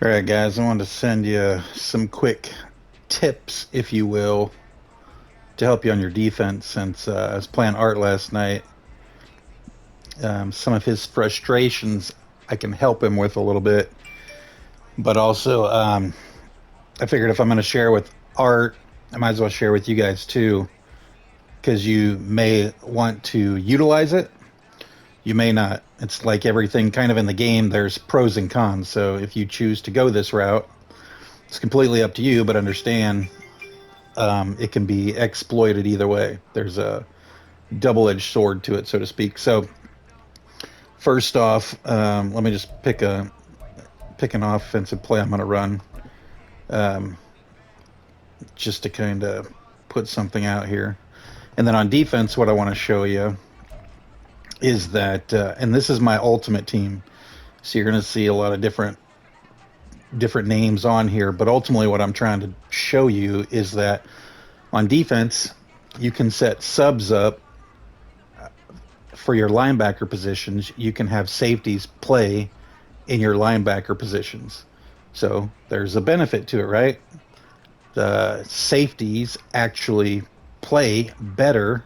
All right, guys, I wanted to send you some quick tips, if you will, to help you on your defense since I was playing Art last night. Some of his frustrations I can help him with a little bit, but also I figured if I'm going to share with Art, I might as well share with you guys too, because you may want to utilize it. You may not. It's like everything kind of in the game, there's pros and cons. So if you choose to go this route, it's completely up to you, but understand it can be exploited either way. There's a double-edged sword to it, so to speak. So first off, let me just pick an offensive play I'm going to run, um, just to kind of put something out here. And then on defense, what I want to show you is that, and this is my ultimate team. So you're going to see a lot of different names on here, but ultimately what I'm trying to show you is that on defense, you can set subs up for your linebacker positions. You can have safeties play in your linebacker positions. So there's a benefit to it, right? The safeties actually play better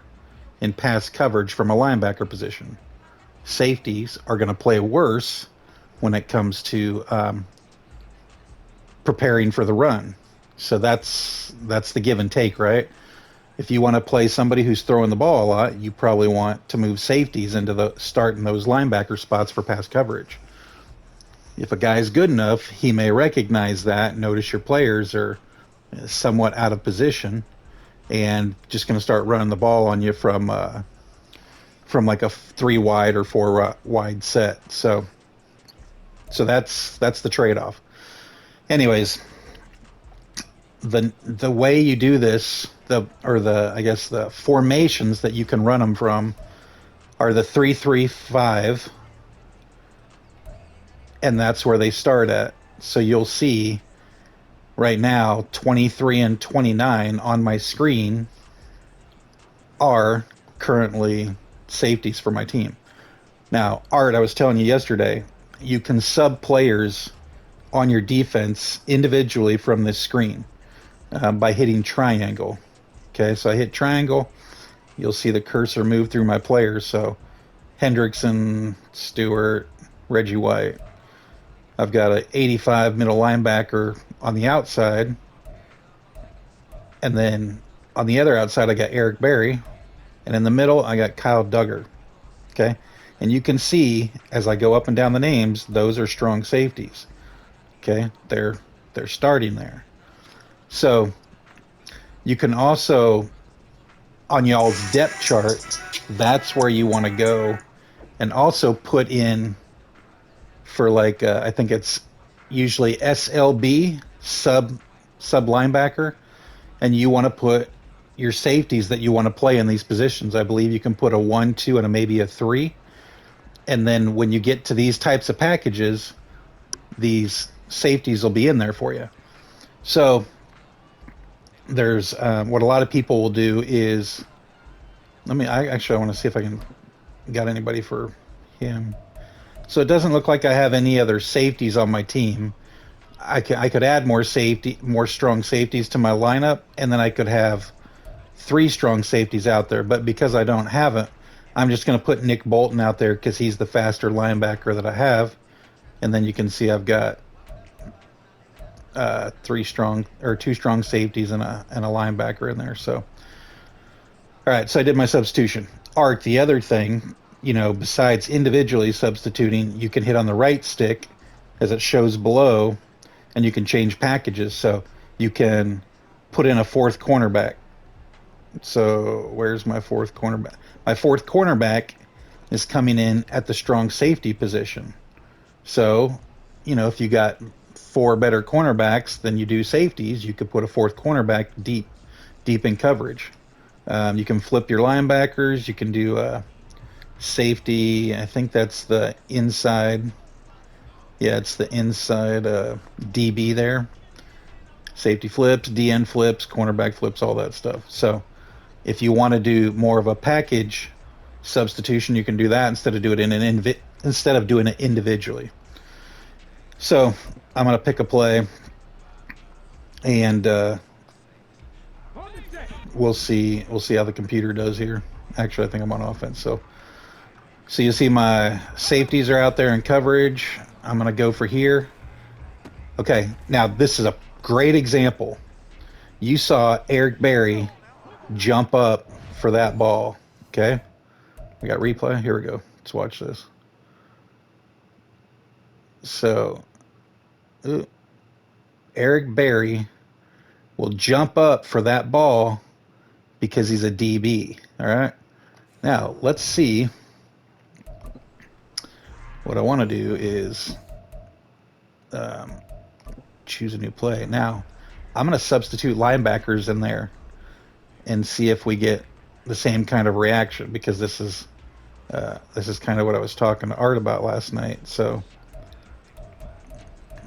in pass coverage from a linebacker position. Safeties are going to play worse when it comes to preparing for the run. So that's the give and take, right? If you want to play somebody who's throwing the ball a lot, you probably want to move safeties into the starting those linebacker spots for pass coverage. If a guy's good enough, he may recognize that, notice your players are somewhat out of position, and just going to start running the ball on you from like a three wide or four wide set. So that's the trade off. Anyways, the way you do this, the I guess the formations that you can run them from are the 3-3-5, and that's where they start at. So you'll see right now 23 and 29 on my screen are currently safeties for my team. Now, Art, I was telling you yesterday, you can sub players on your defense individually from this screen by hitting triangle. Okay, so I hit triangle. You'll see the cursor move through my players. So Hendrickson, Stewart, Reggie White. I've got an 85 middle linebacker on the outside. And then on the other outside, I got Eric Berry. And in the middle, I got Kyle Duggar. Okay, and you can see as I go up and down the names, those are strong safeties. Okay, they're starting there. So you can also, on y'all's depth chart, that's where you want to go, and also put in for like I think it's usually SLB sub linebacker, and you want to put your safeties that you want to play in these positions. I believe you can put a 1, 2, and maybe a 3. And then when you get to these types of packages, these safeties will be in there for you. So there's what a lot of people will do is, I want to see if I can got anybody for him. So it doesn't look like I have any other safeties on my team. I could add more strong safeties to my lineup, and then I could have 3 strong safeties out there. But because I don't have it, I'm just going to put Nick Bolton out there because he's the faster linebacker that I have. And then you can see I've got 2 strong safeties and a linebacker in there. So, all right, so I did my substitution. Art, the other thing, besides individually substituting, you can hit on the right stick as it shows below, and you can change packages. So you can put in a 4th cornerback. So where's my 4th cornerback? My 4th cornerback is coming in at the strong safety position. So, if you got 4 better cornerbacks than you do safeties, you could put a 4th cornerback deep in coverage. You can flip your linebackers. You can do safety. I think that's the inside. Yeah, it's the inside DB there. Safety flips, DN flips, cornerback flips, all that stuff. So if you want to do more of a package substitution, you can do that instead of doing it individually. So I'm going to pick a play, and we'll see how the computer does here. Actually, I think I'm on offense. So you see my safeties are out there in coverage. I'm going to go for here. Okay, now this is a great example. You saw Eric Berry jump up for that ball. Okay, we got replay. Here we go. Let's watch this. So, Eric Berry will jump up for that ball because he's a DB. All right. Now, let's see. What I want to do is choose a new play. Now, I'm going to substitute linebackers in there and see if we get the same kind of reaction, because this is kind of what I was talking to Art about last night. So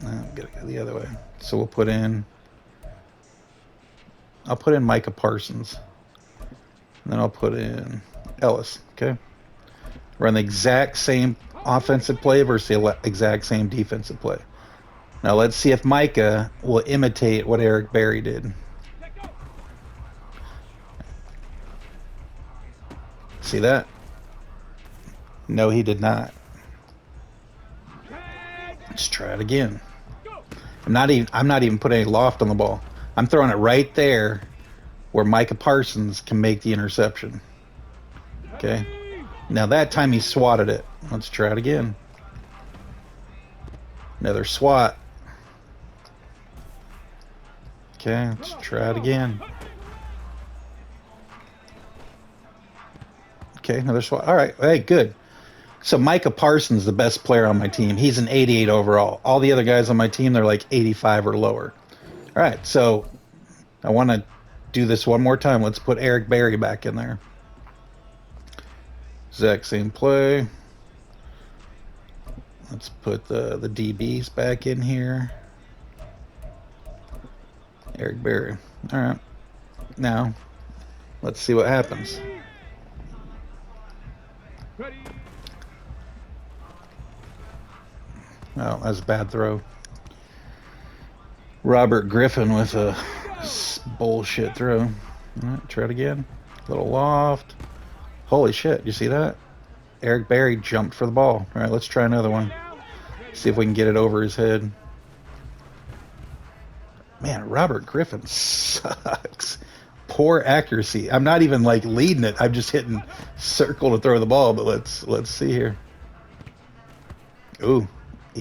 I'm going to go the other way. So I'll put in Micah Parsons. And then I'll put in Ellis. Okay. Run the exact same offensive play versus the exact same defensive play. Now let's see if Micah will imitate what Eric Berry did. See that? No, he did not. Let's try it again. I'm not even putting any loft on the ball. I'm throwing it right there where Micah Parsons can make the interception. Okay. Now that time he swatted it. Let's try it again. Another swat. Okay, let's try it again. Okay, another swat. All right, hey, good. So Micah Parsons, the best player on my team. He's an 88 overall. All the other guys on my team, they're like 85 or lower. All right, so I want to do this one more time. Let's put Eric Berry back in there. Exact same play. Let's put the DBs back in here. Eric Berry. All right. Now, let's see what happens. Oh, that's a bad throw. Robert Griffin with a bullshit throw. All right, try it again. Little loft. Holy shit, you see that? Eric Berry jumped for the ball. All right, let's try another one. See if we can get it over his head. Man, Robert Griffin sucks. Poor accuracy. I'm not even like leading it. I'm just hitting circle to throw the ball, but let's see here. Ooh,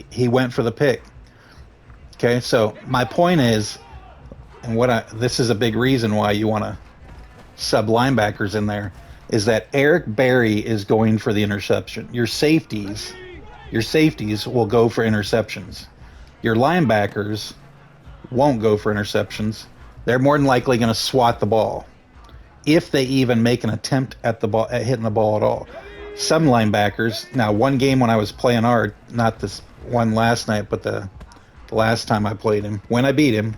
he went for the pick. Okay, so my point is, and this is a big reason why you want to sub linebackers in there, is that Eric Berry is going for the interception. Your safeties will go for interceptions. Your linebackers won't go for interceptions. They're more than likely going to swat the ball, if they even make an attempt at hitting the ball at all. Some linebackers. Now, one game when I was playing Art, not this one last night, but the last time I played him, when I beat him,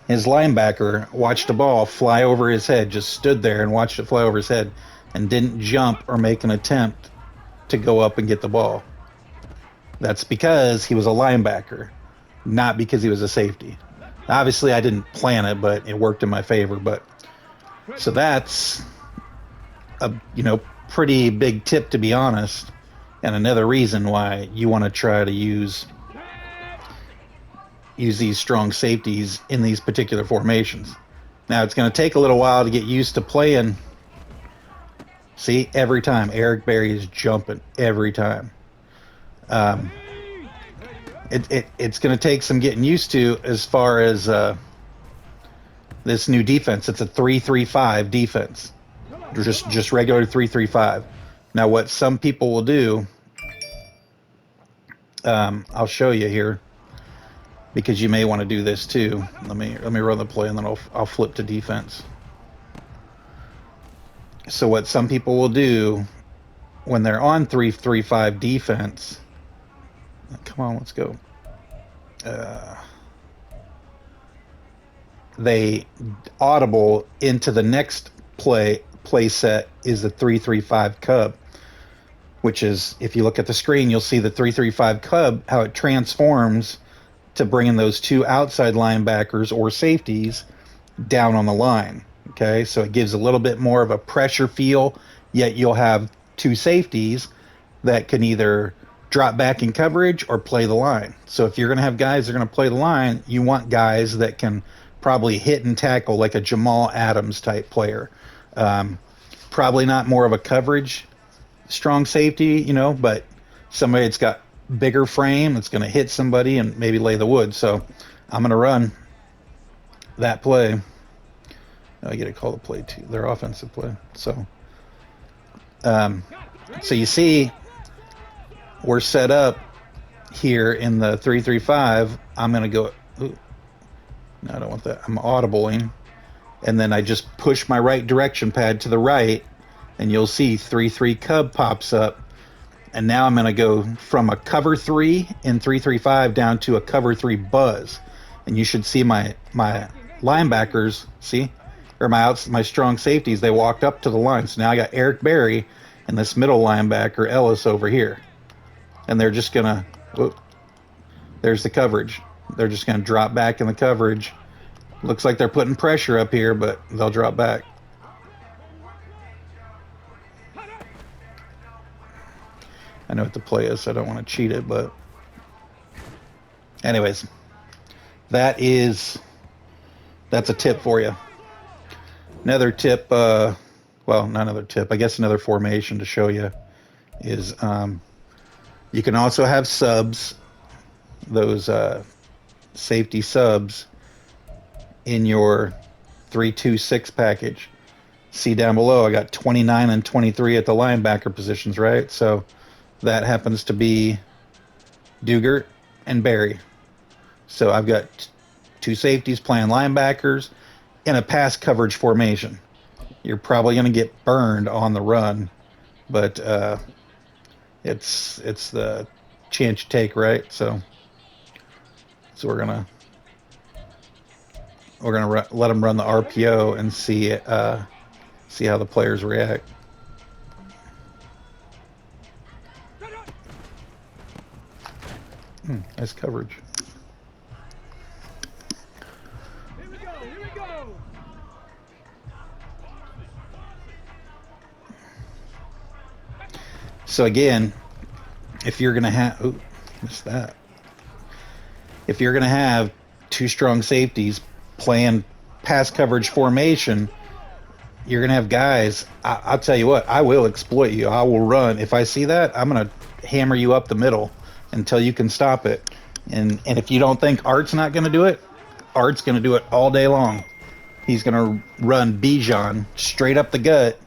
his linebacker watched a ball fly over his head, just stood there and watched it fly over his head, and didn't jump or make an attempt to go up and get the ball. That's because he was a linebacker, not because he was a safety. Obviously, I didn't plan it, but it worked in my favor. But so that's a pretty big tip, to be honest, and another reason why you want to try to use these strong safeties in these particular formations. Now, it's going to take a little while to get used to playing. See, every time Eric Berry is jumping, every time. It's going to take some getting used to as far as this new defense. It's a 3-3-5 defense, just regular 3-3-5. Now, what some people will do, I'll show you here, because you may want to do this too. Let me run the play, and then I'll flip to defense. So what some people will do when they're on 3-3-5 defense, come on, let's go. They audible into the next play set is the 3-3-5 cub, which is, if you look at the screen, you'll see the 3-3-5 cub, how it transforms to bringing those two outside linebackers or safeties down on the line. Okay, so it gives a little bit more of a pressure feel, yet you'll have two safeties that can either drop back in coverage or play the line. So if you're going to have guys that are going to play the line, you want guys that can probably hit and tackle like a Jamal Adams type player. Probably not more of a coverage strong safety, but somebody that's got bigger frame that's going to hit somebody and maybe lay the wood. So I'm going to run that play. I get to call the play too, their offensive play. So you see we're set up here in the 3-3-5. I'm going to go. Ooh, no, I don't want that. I'm audibling. And then I just push my right direction pad to the right, and you'll see 3-3 Cub pops up. And now I'm going to go from a cover 3 in 3-3-5 down to a cover 3 buzz. And you should see my linebackers, or my strong safeties, they walked up to the line. So now I got Eric Berry and this middle linebacker, Ellis, over here. And they're just going to, there's the coverage. They're just going to drop back in the coverage. Looks like they're putting pressure up here, but they'll drop back. I know what the play is, so I don't want to cheat it, but anyways, that's a tip for you. Another tip, not another tip, I guess another formation to show you is you can also have subs, those safety subs in your 3-2-6 package. See down below, I got 29 and 23 at the linebacker positions, right? So that happens to be Dugert and Barry. So I've got two safeties playing linebackers in a pass coverage formation. You're probably going to get burned on the run, but it's the chance you take, right? So we're gonna let them run the RPO and see how the players react. Nice coverage. Here we go. So again, if you're gonna have, what's that? If you're gonna have two strong safeties playing pass coverage formation, you're gonna have guys. I'll tell you what, I will exploit you. I will run. If I see that, I'm gonna hammer you up the middle until you can stop it. And if you don't think Art's not gonna do it, Art's gonna do it all day long. He's gonna run Bijan straight up the gut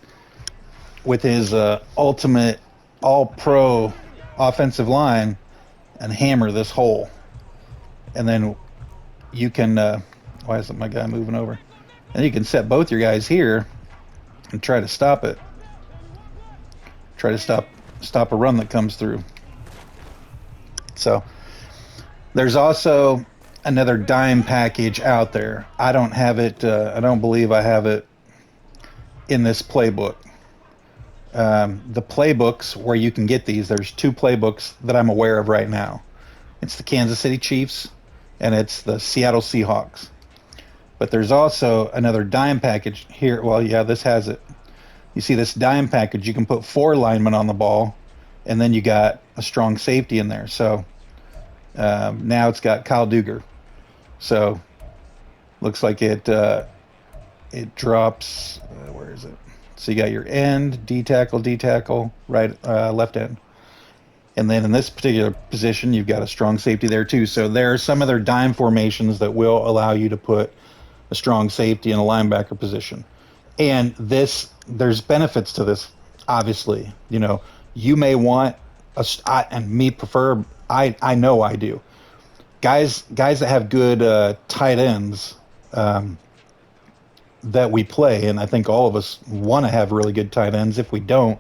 with his ultimate all-pro offensive line and hammer this hole. And then you can. Why isn't my guy moving over? And you can set both your guys here and try to stop it. Try to stop a run that comes through. So there's also another dime package out there. I don't have it. I don't believe I have it in this playbook. The playbooks where you can get these, there's two playbooks that I'm aware of right now. It's the Kansas City Chiefs and it's the Seattle Seahawks. But there's also another dime package here. Well, yeah, this has it. You see this dime package, you can put 4 linemen on the ball, and then you got a strong safety in there. So now it's got Kyle Dugger. So looks like it drops. Where is it? So you got your end, D tackle, right, left end. And then in this particular position, you've got a strong safety there too. So there are some other dime formations that will allow you to put a strong safety in a linebacker position. And there's benefits to this, obviously. You may want and me prefer, I know I do. Guys that have good tight ends that we play, and I think all of us want to have really good tight ends. If we don't,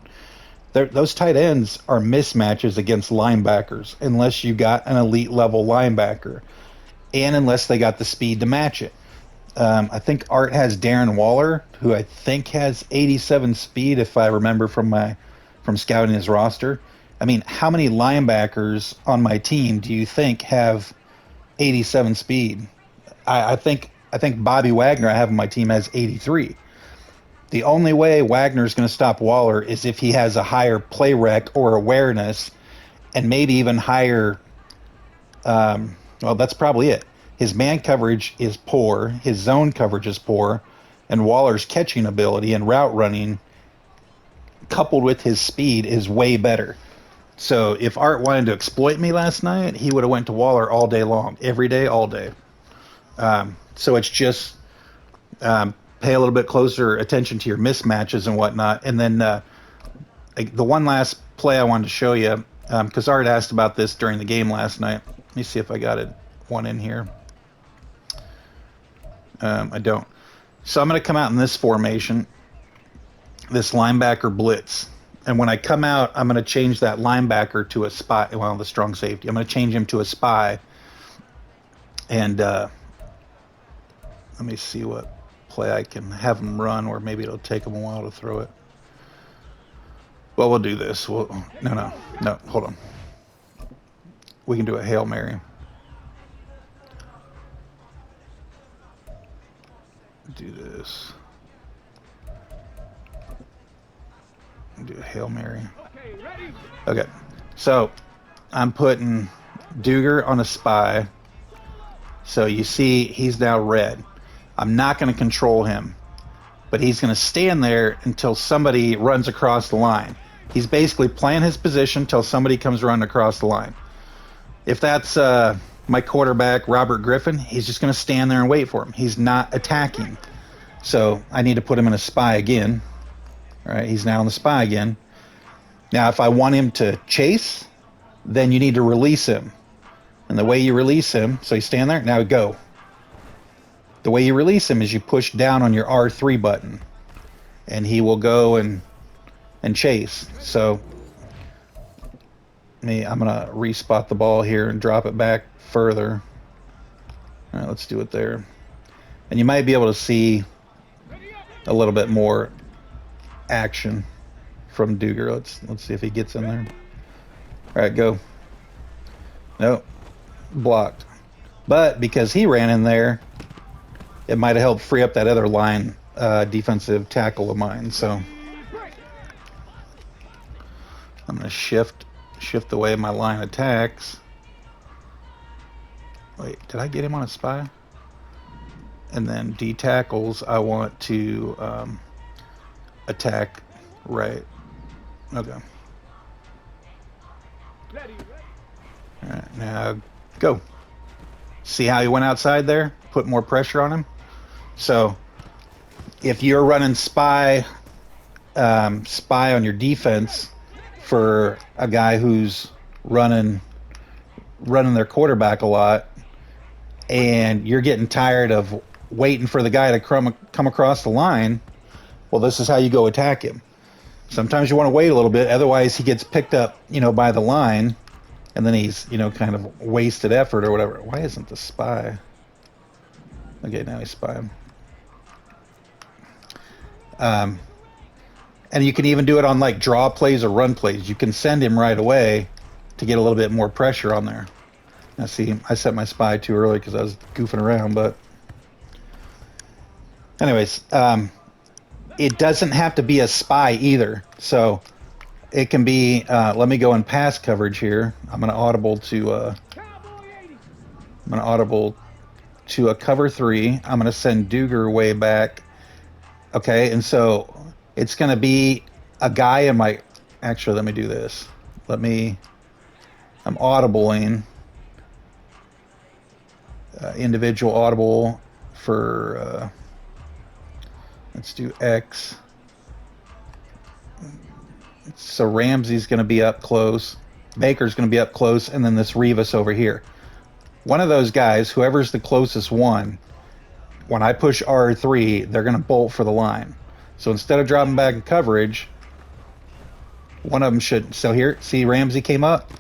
those tight ends are mismatches against linebackers unless you got an elite level linebacker and unless they got the speed to match it. I think Art has Darren Waller, who I think has 87 speed, if I remember from scouting his roster. I mean, how many linebackers on my team do you think have 87 speed. I think Bobby Wagner I have on my team has 83. The only way Wagner's going to stop Waller is if he has a higher play rec or awareness, and maybe even higher. Well, that's probably it. His man coverage is poor, his zone coverage is poor, and Waller's catching ability and route running, coupled with his speed, is way better. So if Art wanted to exploit me last night, he would have went to Waller all day long, every day, all day. So it's just pay a little bit closer attention to your mismatches and whatnot. And then the one last play I wanted to show you, because Art asked about this during the game last night. Let me see if I got one in here. I don't. So I'm going to come out in this formation, this linebacker blitz. And when I come out, I'm going to change that linebacker to a spy. Well, the strong safety. I'm going to change him to a spy. And let me see what play I can have him run, or maybe it'll take him a while to throw it. Well, we'll do this. No, hold on. We can do a Hail Mary. Do this. Do a Hail Mary. Okay, so I'm putting Duger on a spy. So you see he's now red. I'm not going to control him, but he's going to stand there until somebody runs across the line. He's basically playing his position until somebody comes running across the line. If that's my quarterback, Robert Griffin, he's just going to stand there and wait for him. He's not attacking. So I need to put him in a spy again. All right, he's now in the spy again. Now, if I want him to chase, then you need to release him. And the way you release him, so you stand there, now go. The way you release him is you push down on your R3 button, and he will go and chase. So I'm going to respot the ball here and drop it back further. All right, let's do it there. And you might be able to see a little bit more action from Duger. Let's see if he gets in there. All right, go. Nope, blocked. But because he ran in there, it might have helped free up that other line defensive tackle of mine. So I'm going to shift the way my line attacks. Wait, did I get him on a spy? And then D tackles, I want to attack right. Okay. All right, now go. See how he went outside there? Put more pressure on him. So if you're running spy on your defense for a guy who's running their quarterback a lot, and you're getting tired of waiting for the guy to come across the line, well, this is how you go attack him. Sometimes you want to wait a little bit, otherwise he gets picked up, by the line, and then he's, kind of wasted effort or whatever. Why isn't the spy? Okay, now he's spying. And you can even do it on like draw plays or run plays. You can send him right away to get a little bit more pressure on there. Now see, I set my spy too early because I was goofing around, but anyways, it doesn't have to be a spy either. So it can be, let me go in pass coverage here. I'm going to audible to a cover 3. I'm going to send Duger way back. Okay, and so it's going to be a guy in my... Actually, let me do this. I'm audibling. Individual audible for... let's do X. So Ramsey's going to be up close. Baker's going to be up close, and then this Revis over here. One of those guys, whoever's the closest one, when I push R3, they're going to bolt for the line. So instead of dropping back in coverage, one of them should... So here, see Ramsey came up?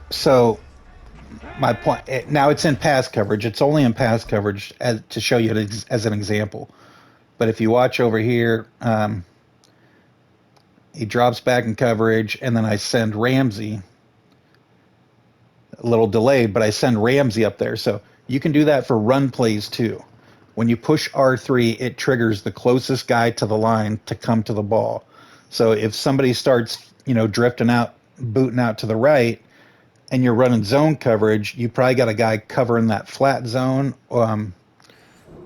So my point... Now it's in pass coverage. It's only in pass coverage to show you as an example. But if you watch over here... He drops back in coverage, and then I send Ramsey. A little delayed, but I send Ramsey up there. So you can do that for run plays too. When you push R3, it triggers the closest guy to the line to come to the ball. So if somebody starts, drifting out, booting out to the right, and you're running zone coverage, you probably got a guy covering that flat zone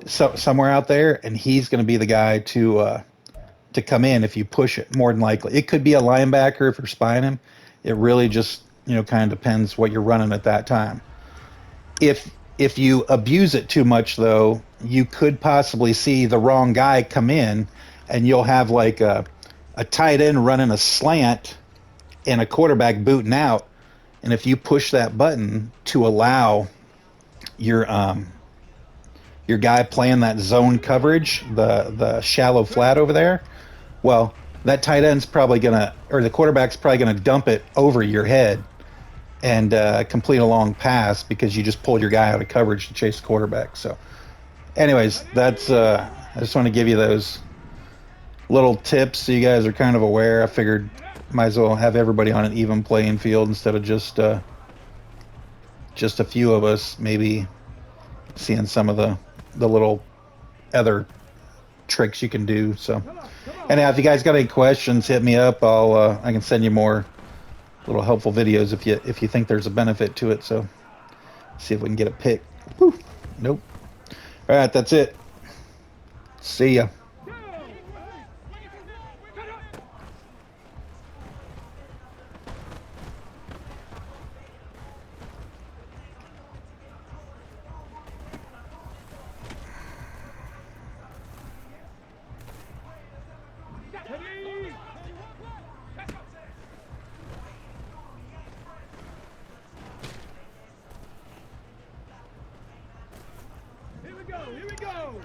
somewhere out there, and he's going to be the guy to come in if you push it. More than likely, it could be a linebacker if you're spying him. It really just kind of depends what you're running at that time. If you abuse it too much, though, you could possibly see the wrong guy come in, and you'll have like a tight end running a slant and a quarterback booting out. And if you push that button to allow your guy playing that zone coverage, the shallow flat over there, well, that tight end's probably gonna, or the quarterback's probably gonna dump it over your head and complete a long pass because you just pulled your guy out of coverage to chase the quarterback. So, anyways, that's I just want to give you those little tips so you guys are kind of aware. I figured might as well have everybody on an even playing field instead of just a few of us maybe seeing some of the little other tricks you can do. So, and if you guys got any questions, hit me up. I can send you more little helpful videos if you think there's a benefit to it. So, see if we can get a pick. Whew. Nope. All right, that's it. See ya. Here we go.